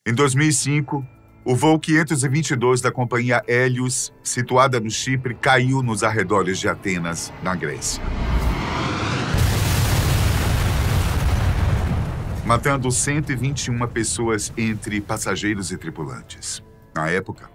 Em 2005, o voo 522 da companhia Hélios, situada no Chipre, caiu nos arredores de Atenas, na Grécia, matando 121 pessoas entre passageiros e tripulantes. Na época,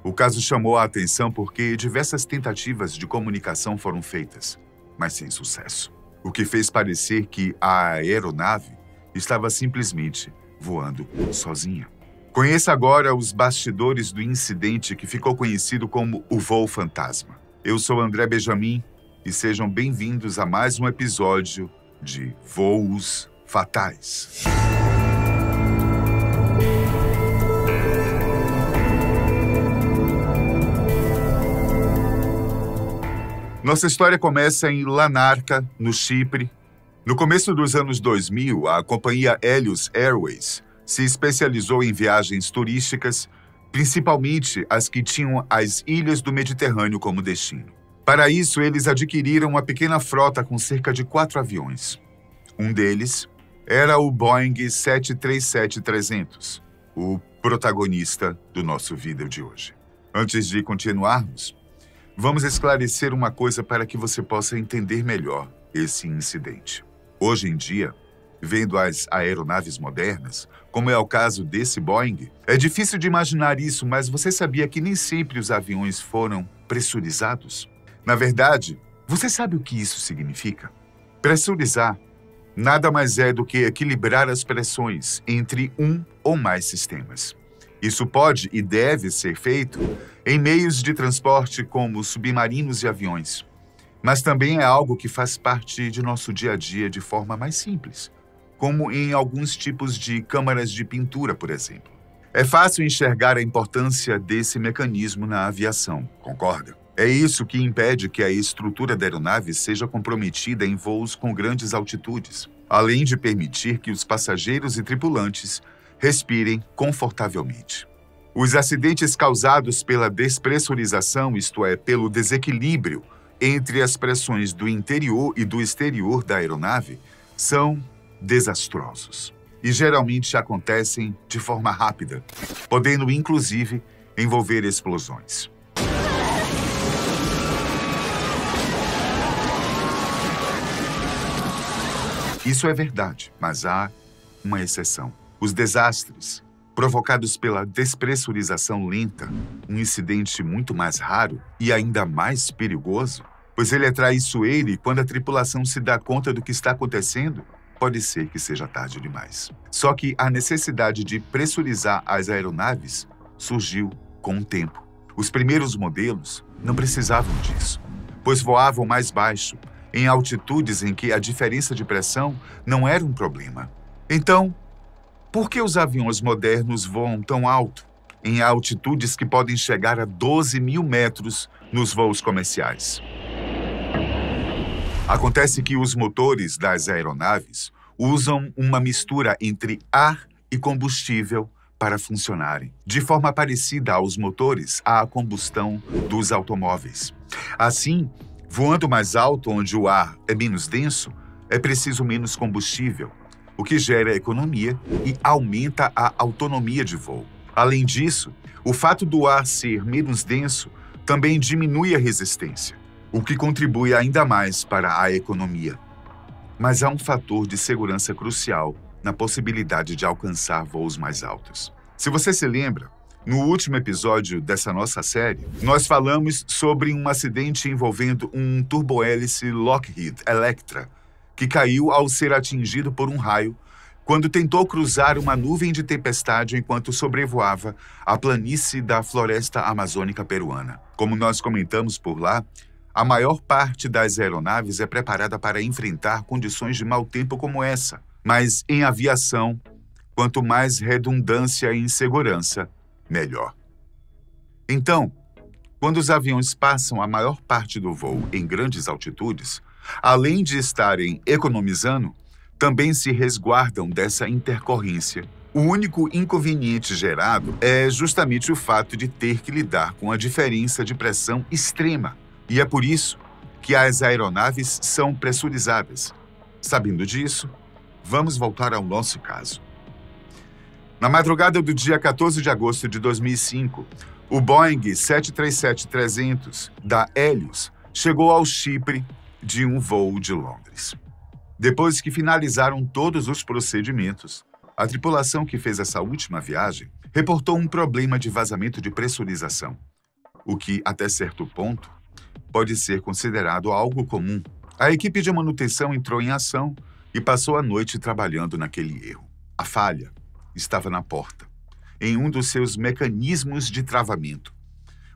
o caso chamou a atenção porque diversas tentativas de comunicação foram feitas, mas sem sucesso, o que fez parecer que a aeronave estava simplesmente voando sozinha. Conheça agora os bastidores do incidente que ficou conhecido como o voo fantasma. Eu sou André Benjamin e sejam bem-vindos a mais um episódio de Voos Fatais. Nossa história começa em Larnaca, no Chipre. No começo dos anos 2000, a companhia Hélios Airways se especializou em viagens turísticas, principalmente as que tinham as ilhas do Mediterrâneo como destino. Para isso, eles adquiriram uma pequena frota com cerca de 4 aviões. Um deles era o Boeing 737-300, o protagonista do nosso vídeo de hoje. Antes de continuarmos, vamos esclarecer uma coisa para que você possa entender melhor esse incidente. Hoje em dia, vendo as aeronaves modernas, como é o caso desse Boeing, é difícil de imaginar isso, mas você sabia que nem sempre os aviões foram pressurizados? Na verdade, você sabe o que isso significa? Pressurizar nada mais é do que equilibrar as pressões entre um ou mais sistemas. Isso pode e deve ser feito em meios de transporte como submarinos e aviões, mas também é algo que faz parte de nosso dia a dia de forma mais simples, como em alguns tipos de câmaras de pintura, por exemplo. É fácil enxergar a importância desse mecanismo na aviação, concorda? É isso que impede que a estrutura da aeronave seja comprometida em voos com grandes altitudes, além de permitir que os passageiros e tripulantes respirem confortavelmente. Os acidentes causados pela despressurização, isto é, pelo desequilíbrio entre as pressões do interior e do exterior da aeronave, são desastrosos e geralmente acontecem de forma rápida, podendo inclusive envolver explosões. Isso é verdade, mas há uma exceção. Os desastres provocados pela despressurização lenta, um incidente muito mais raro e ainda mais perigoso, pois ele é traiçoeiro e quando a tripulação se dá conta do que está acontecendo, pode ser que seja tarde demais. Só que a necessidade de pressurizar as aeronaves surgiu com o tempo. Os primeiros modelos não precisavam disso, pois voavam mais baixo, em altitudes em que a diferença de pressão não era um problema. Então, por que os aviões modernos voam tão alto, em altitudes que podem chegar a 12 mil metros nos voos comerciais? Acontece que os motores das aeronaves usam uma mistura entre ar e combustível para funcionarem, de forma parecida aos motores à combustão dos automóveis. Assim, voando mais alto, onde o ar é menos denso, é preciso menos combustível, o que gera economia e aumenta a autonomia de voo. Além disso, o fato do ar ser menos denso também diminui a resistência, o que contribui ainda mais para a economia. Mas há um fator de segurança crucial na possibilidade de alcançar voos mais altos. Se você se lembra, no último episódio dessa nossa série, nós falamos sobre um acidente envolvendo um turbohélice Lockheed Electra, que caiu ao ser atingido por um raio quando tentou cruzar uma nuvem de tempestade enquanto sobrevoava a planície da floresta amazônica peruana. Como nós comentamos por lá, a maior parte das aeronaves é preparada para enfrentar condições de mau tempo como essa, mas em aviação, quanto mais redundância e insegurança, melhor. Então, quando os aviões passam a maior parte do voo em grandes altitudes, além de estarem economizando, também se resguardam dessa intercorrência. O único inconveniente gerado é justamente o fato de ter que lidar com a diferença de pressão extrema. E é por isso que as aeronaves são pressurizadas. Sabendo disso, vamos voltar ao nosso caso. Na madrugada do dia 14 de agosto de 2005, o Boeing 737-300 da Helios chegou ao Chipre de um voo de Londres. Depois que finalizaram todos os procedimentos, a tripulação que fez essa última viagem reportou um problema de vazamento de pressurização, o que, até certo ponto, pode ser considerado algo comum. A equipe de manutenção entrou em ação e passou a noite trabalhando naquele erro. A falha estava na porta, em um dos seus mecanismos de travamento.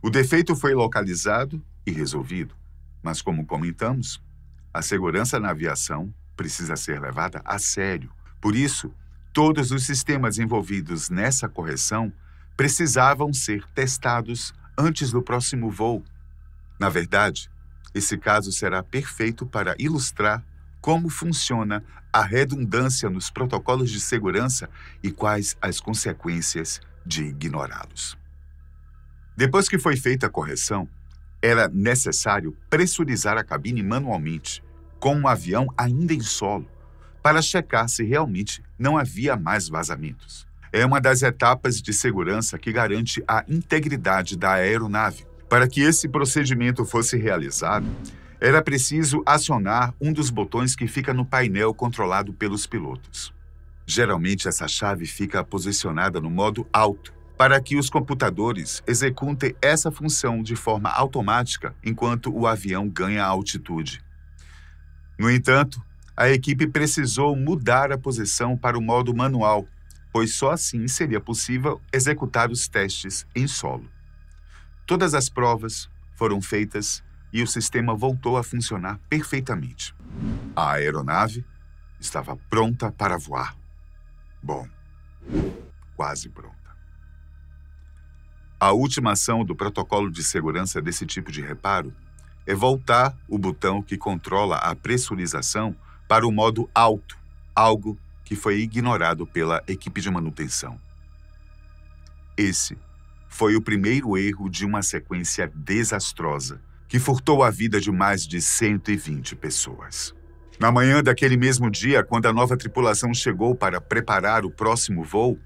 O defeito foi localizado e resolvido, mas como comentamos, a segurança na aviação precisa ser levada a sério. Por isso, todos os sistemas envolvidos nessa correção precisavam ser testados antes do próximo voo. Na verdade, esse caso será perfeito para ilustrar como funciona a redundância nos protocolos de segurança e quais as consequências de ignorá-los. Depois que foi feita a correção, era necessário pressurizar a cabine manualmente, com o avião ainda em solo, para checar se realmente não havia mais vazamentos. É uma das etapas de segurança que garante a integridade da aeronave. Para que esse procedimento fosse realizado, era preciso acionar um dos botões que fica no painel controlado pelos pilotos. Geralmente, essa chave fica posicionada no modo alto, para que os computadores executem essa função de forma automática enquanto o avião ganha altitude. No entanto, a equipe precisou mudar a posição para o modo manual, pois só assim seria possível executar os testes em solo. Todas as provas foram feitas e o sistema voltou a funcionar perfeitamente. A aeronave estava pronta para voar. Bom, quase pronta. A última ação do protocolo de segurança desse tipo de reparo é voltar o botão que controla a pressurização para o modo alto, algo que foi ignorado pela equipe de manutenção. Esse foi o primeiro erro de uma sequência desastrosa que furtou a vida de mais de 120 pessoas. Na manhã daquele mesmo dia, quando a nova tripulação chegou para preparar o próximo voo,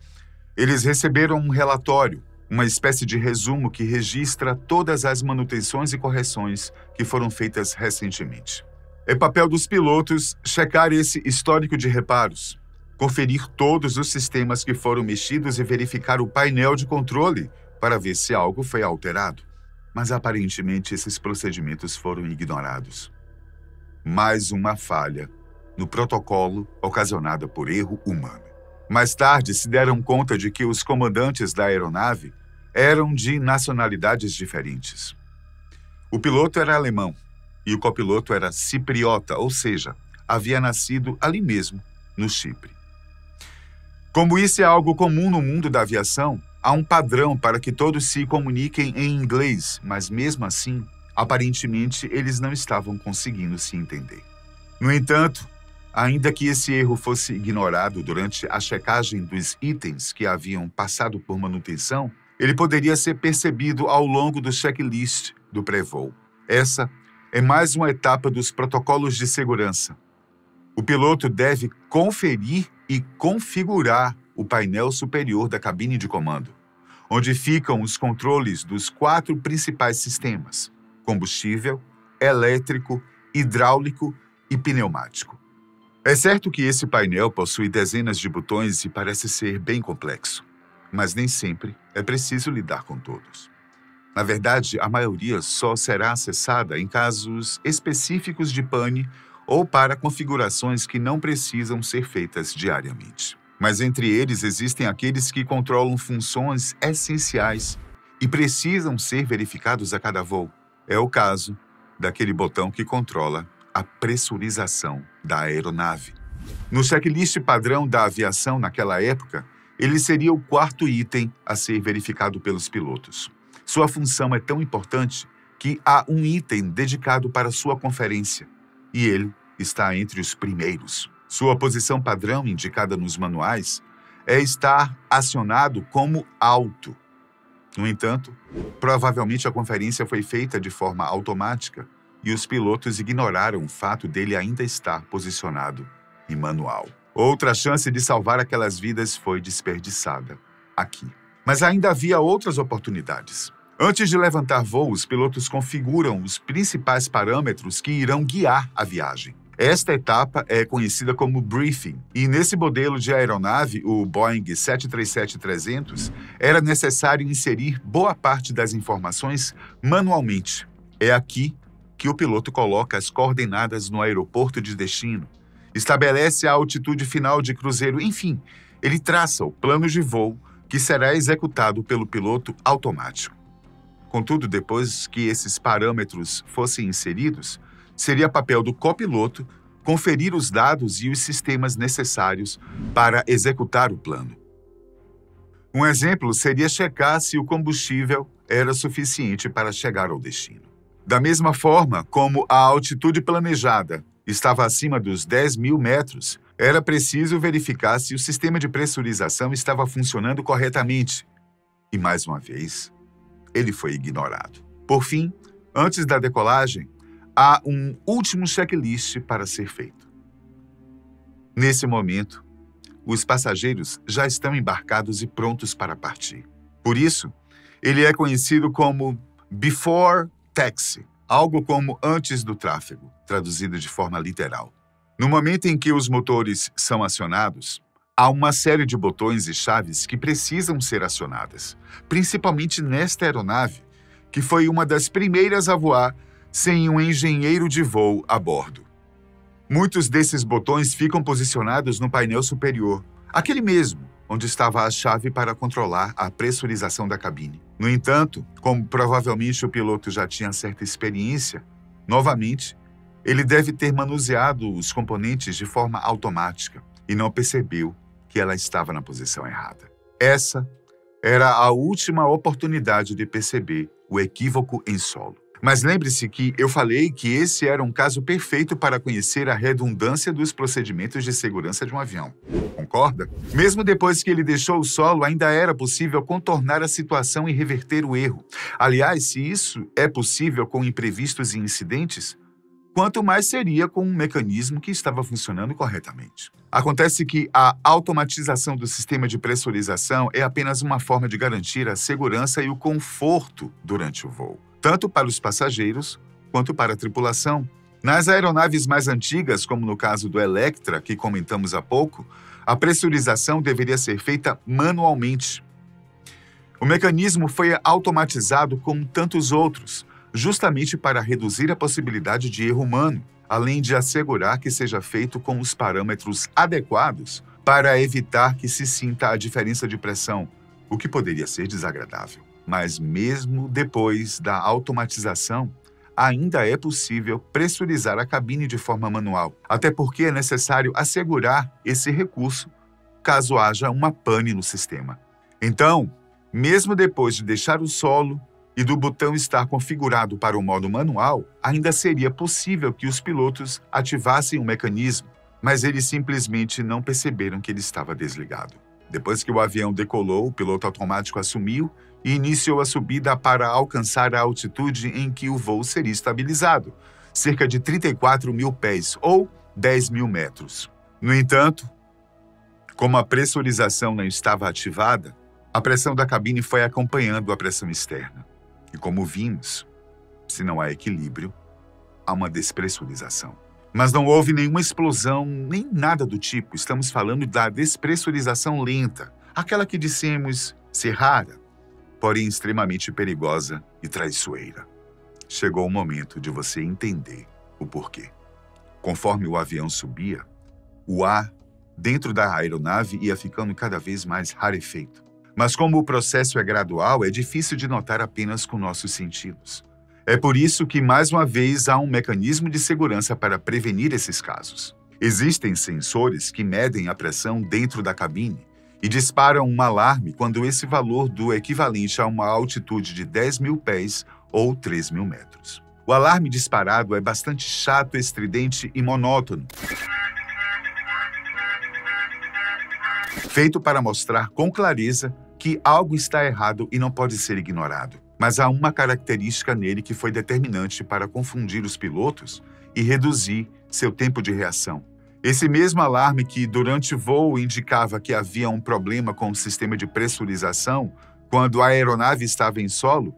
eles receberam um relatório, uma espécie de resumo que registra todas as manutenções e correções que foram feitas recentemente. É papel dos pilotos checar esse histórico de reparos, conferir todos os sistemas que foram mexidos e verificar o painel de controle para ver se algo foi alterado. Mas aparentemente esses procedimentos foram ignorados. Mais uma falha no protocolo ocasionada por erro humano. Mais tarde se deram conta de que os comandantes da aeronave eram de nacionalidades diferentes. O piloto era alemão e o copiloto era cipriota, ou seja, havia nascido ali mesmo, no Chipre. Como isso é algo comum no mundo da aviação, há um padrão para que todos se comuniquem em inglês, mas mesmo assim, aparentemente, eles não estavam conseguindo se entender. No entanto, ainda que esse erro fosse ignorado durante a checagem dos itens que haviam passado por manutenção, ele poderia ser percebido ao longo do checklist do pré-voo. Essa é mais uma etapa dos protocolos de segurança. O piloto deve conferir e configurar o painel superior da cabine de comando, onde ficam os controles dos 4 principais sistemas: combustível, elétrico, hidráulico e pneumático. É certo que esse painel possui dezenas de botões e parece ser bem complexo, mas nem sempre é preciso lidar com todos. Na verdade, a maioria só será acessada em casos específicos de pane ou para configurações que não precisam ser feitas diariamente. Mas entre eles existem aqueles que controlam funções essenciais e precisam ser verificados a cada voo. É o caso daquele botão que controla a pressurização da aeronave. No checklist padrão da aviação naquela época, ele seria o 4º item a ser verificado pelos pilotos. Sua função é tão importante que há um item dedicado para sua conferência, e ele está entre os primeiros. Sua posição padrão, indicada nos manuais, é estar acionado como alto. No entanto, provavelmente a conferência foi feita de forma automática e os pilotos ignoraram o fato dele ainda estar posicionado em manual. Outra chance de salvar aquelas vidas foi desperdiçada aqui. Mas ainda havia outras oportunidades. Antes de levantar voo, os pilotos configuram os principais parâmetros que irão guiar a viagem. Esta etapa é conhecida como briefing, e nesse modelo de aeronave, o Boeing 737-300, era necessário inserir boa parte das informações manualmente. É aqui que o piloto coloca as coordenadas no aeroporto de destino, estabelece a altitude final de cruzeiro, enfim, ele traça o plano de voo que será executado pelo piloto automático. Contudo, depois que esses parâmetros fossem inseridos, seria papel do copiloto conferir os dados e os sistemas necessários para executar o plano. Um exemplo seria checar se o combustível era suficiente para chegar ao destino. Da mesma forma como a altitude planejada estava acima dos 10.000 metros, era preciso verificar se o sistema de pressurização estava funcionando corretamente. E, mais uma vez, ele foi ignorado. Por fim, antes da decolagem, há um último checklist para ser feito. Nesse momento, os passageiros já estão embarcados e prontos para partir. Por isso, ele é conhecido como Before Taxi, algo como antes do tráfego, traduzido de forma literal. No momento em que os motores são acionados, há uma série de botões e chaves que precisam ser acionadas, principalmente nesta aeronave, que foi uma das primeiras a voar sem um engenheiro de voo a bordo. Muitos desses botões ficam posicionados no painel superior, aquele mesmo onde estava a chave para controlar a pressurização da cabine. No entanto, como provavelmente o piloto já tinha certa experiência, novamente, ele deve ter manuseado os componentes de forma automática e não percebeu que ela estava na posição errada. Essa era a última oportunidade de perceber o equívoco em solo. Mas lembre-se que eu falei que esse era um caso perfeito para conhecer a redundância dos procedimentos de segurança de um avião. Concorda? Mesmo depois que ele deixou o solo, ainda era possível contornar a situação e reverter o erro. Aliás, se isso é possível com imprevistos e incidentes, quanto mais seria com um mecanismo que estava funcionando corretamente. Acontece que a automatização do sistema de pressurização é apenas uma forma de garantir a segurança e o conforto durante o voo, tanto para os passageiros quanto para a tripulação. Nas aeronaves mais antigas, como no caso do Electra, que comentamos há pouco, a pressurização deveria ser feita manualmente. O mecanismo foi automatizado como tantos outros, justamente para reduzir a possibilidade de erro humano, além de assegurar que seja feito com os parâmetros adequados para evitar que se sinta a diferença de pressão, o que poderia ser desagradável. Mas mesmo depois da automatização, ainda é possível pressurizar a cabine de forma manual, até porque é necessário assegurar esse recurso caso haja uma pane no sistema. Então, mesmo depois de deixar o solo e do botão estar configurado para o modo manual, ainda seria possível que os pilotos ativassem o mecanismo, mas eles simplesmente não perceberam que ele estava desligado. Depois que o avião decolou, o piloto automático assumiu e iniciou a subida para alcançar a altitude em que o voo seria estabilizado, cerca de 34.000 pés, ou 10.000 metros. No entanto, como a pressurização não estava ativada, a pressão da cabine foi acompanhando a pressão externa. E como vimos, se não há equilíbrio, há uma despressurização. Mas não houve nenhuma explosão, nem nada do tipo. Estamos falando da despressurização lenta, aquela que dissemos ser rara, porém extremamente perigosa e traiçoeira. Chegou o momento de você entender o porquê. Conforme o avião subia, o ar dentro da aeronave ia ficando cada vez mais rarefeito. Mas como o processo é gradual, é difícil de notar apenas com nossos sentidos. É por isso que, mais uma vez, há um mecanismo de segurança para prevenir esses casos. Existem sensores que medem a pressão dentro da cabine e disparam um alarme quando esse valor do equivalente a uma altitude de 10.000 pés ou 3.000 metros. O alarme disparado é bastante chato, estridente e monótono, feito para mostrar com clareza que algo está errado e não pode ser ignorado. Mas há uma característica nele que foi determinante para confundir os pilotos e reduzir seu tempo de reação. Esse mesmo alarme que, durante o voo, indicava que havia um problema com o sistema de pressurização, quando a aeronave estava em solo,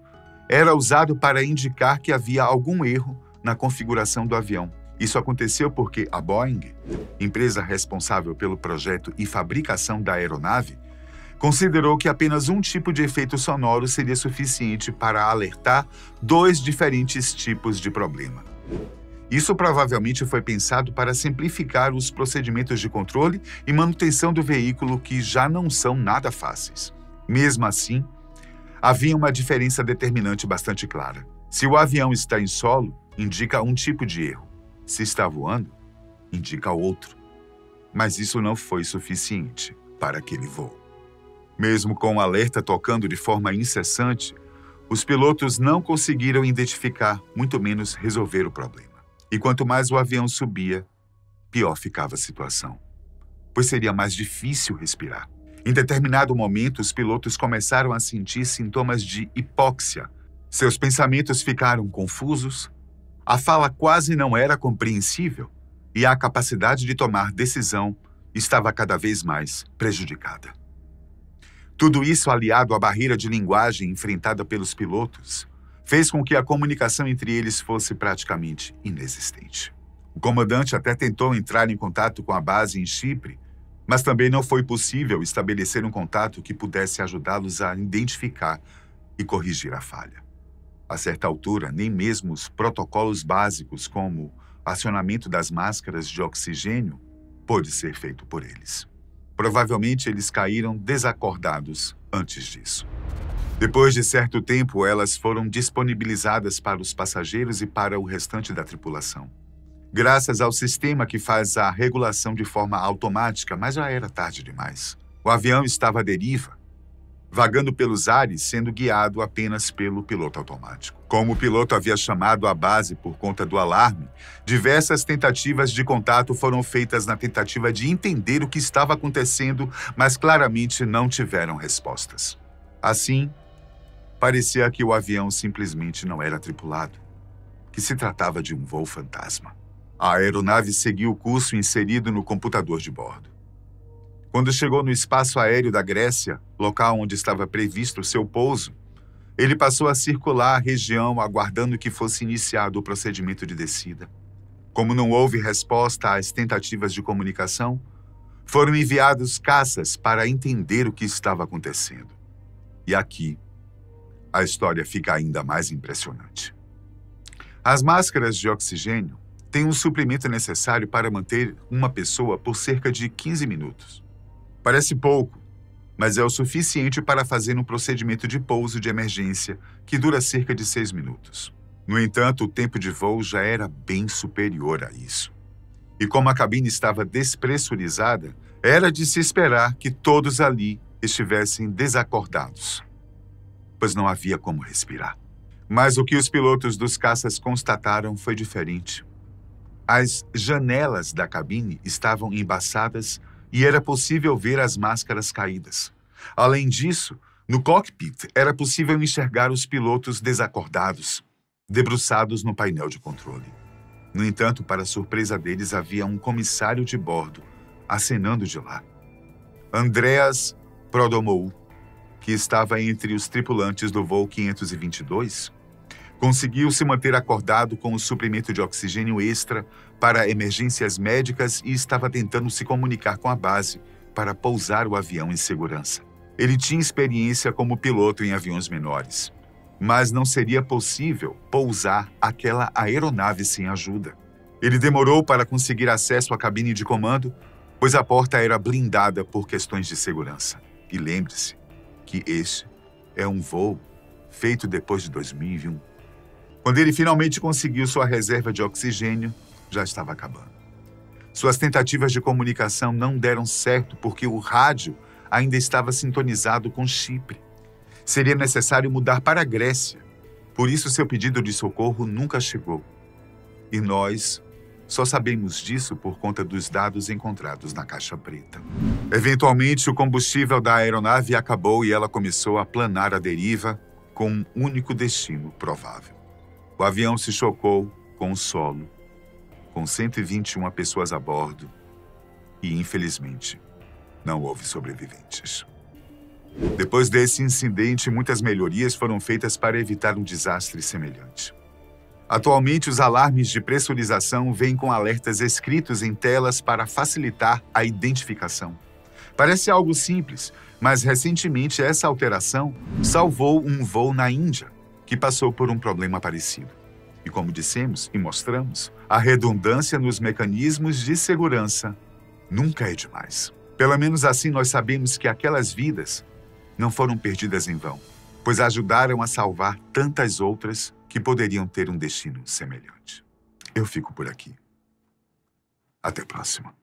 era usado para indicar que havia algum erro na configuração do avião. Isso aconteceu porque a Boeing, empresa responsável pelo projeto e fabricação da aeronave, considerou que apenas um tipo de efeito sonoro seria suficiente para alertar 2 diferentes tipos de problema. Isso provavelmente foi pensado para simplificar os procedimentos de controle e manutenção do veículo, que já não são nada fáceis. Mesmo assim, havia uma diferença determinante bastante clara. Se o avião está em solo, indica um tipo de erro. Se está voando, indica outro. Mas isso não foi suficiente para aquele voo. Mesmo com o alerta tocando de forma incessante, os pilotos não conseguiram identificar, muito menos resolver o problema. E quanto mais o avião subia, pior ficava a situação, pois seria mais difícil respirar. Em determinado momento, os pilotos começaram a sentir sintomas de hipóxia. Seus pensamentos ficaram confusos, a fala quase não era compreensível e a capacidade de tomar decisão estava cada vez mais prejudicada. Tudo isso, aliado à barreira de linguagem enfrentada pelos pilotos, fez com que a comunicação entre eles fosse praticamente inexistente. O comandante até tentou entrar em contato com a base em Chipre, mas também não foi possível estabelecer um contato que pudesse ajudá-los a identificar e corrigir a falha. A certa altura, nem mesmo os protocolos básicos, como acionamento das máscaras de oxigênio, pôde ser feito por eles. Provavelmente eles caíram desacordados antes disso. Depois de certo tempo, elas foram disponibilizadas para os passageiros e para o restante da tripulação. Graças ao sistema que faz a regulação de forma automática, mas já era tarde demais. O avião estava à deriva, vagando pelos ares, sendo guiado apenas pelo piloto automático. Como o piloto havia chamado a base por conta do alarme, diversas tentativas de contato foram feitas na tentativa de entender o que estava acontecendo, mas claramente não tiveram respostas. Assim, parecia que o avião simplesmente não era tripulado, que se tratava de um voo fantasma. A aeronave seguiu o curso inserido no computador de bordo. Quando chegou no espaço aéreo da Grécia, local onde estava previsto seu pouso, ele passou a circular a região aguardando que fosse iniciado o procedimento de descida. Como não houve resposta às tentativas de comunicação, foram enviados caças para entender o que estava acontecendo. E aqui, a história fica ainda mais impressionante. As máscaras de oxigênio têm um suprimento necessário para manter uma pessoa por cerca de 15 minutos. Parece pouco, mas é o suficiente para fazer um procedimento de pouso de emergência que dura cerca de 6 minutos. No entanto, o tempo de voo já era bem superior a isso. E como a cabine estava despressurizada, era de se esperar que todos ali estivessem desacordados, pois não havia como respirar. Mas o que os pilotos dos caças constataram foi diferente. As janelas da cabine estavam embaçadas e era possível ver as máscaras caídas. Além disso, no cockpit era possível enxergar os pilotos desacordados, debruçados no painel de controle. No entanto, para surpresa deles, havia um comissário de bordo acenando de lá. Andreas Prodomou, que estava entre os tripulantes do voo 522, conseguiu se manter acordado com o suprimento de oxigênio extra para emergências médicas e estava tentando se comunicar com a base para pousar o avião em segurança. Ele tinha experiência como piloto em aviões menores, mas não seria possível pousar aquela aeronave sem ajuda. Ele demorou para conseguir acesso à cabine de comando, pois a porta era blindada por questões de segurança. E lembre-se que este é um voo feito depois de 2001. Quando ele finalmente conseguiu sua reserva de oxigênio, já estava acabando. Suas tentativas de comunicação não deram certo porque o rádio ainda estava sintonizado com Chipre. Seria necessário mudar para a Grécia. Por isso, seu pedido de socorro nunca chegou. E nós só sabemos disso por conta dos dados encontrados na caixa preta. Eventualmente, o combustível da aeronave acabou e ela começou a planar à deriva com um único destino provável. O avião se chocou com o solo, com 121 pessoas a bordo e, infelizmente, não houve sobreviventes. Depois desse incidente, muitas melhorias foram feitas para evitar um desastre semelhante. Atualmente, os alarmes de pressurização vêm com alertas escritos em telas para facilitar a identificação. Parece algo simples, mas recentemente essa alteração salvou um voo na Índia, que passou por um problema parecido. E como dissemos e mostramos, a redundância nos mecanismos de segurança nunca é demais. Pelo menos assim nós sabemos que aquelas vidas não foram perdidas em vão, pois ajudaram a salvar tantas outras que poderiam ter um destino semelhante. Eu fico por aqui. Até a próxima.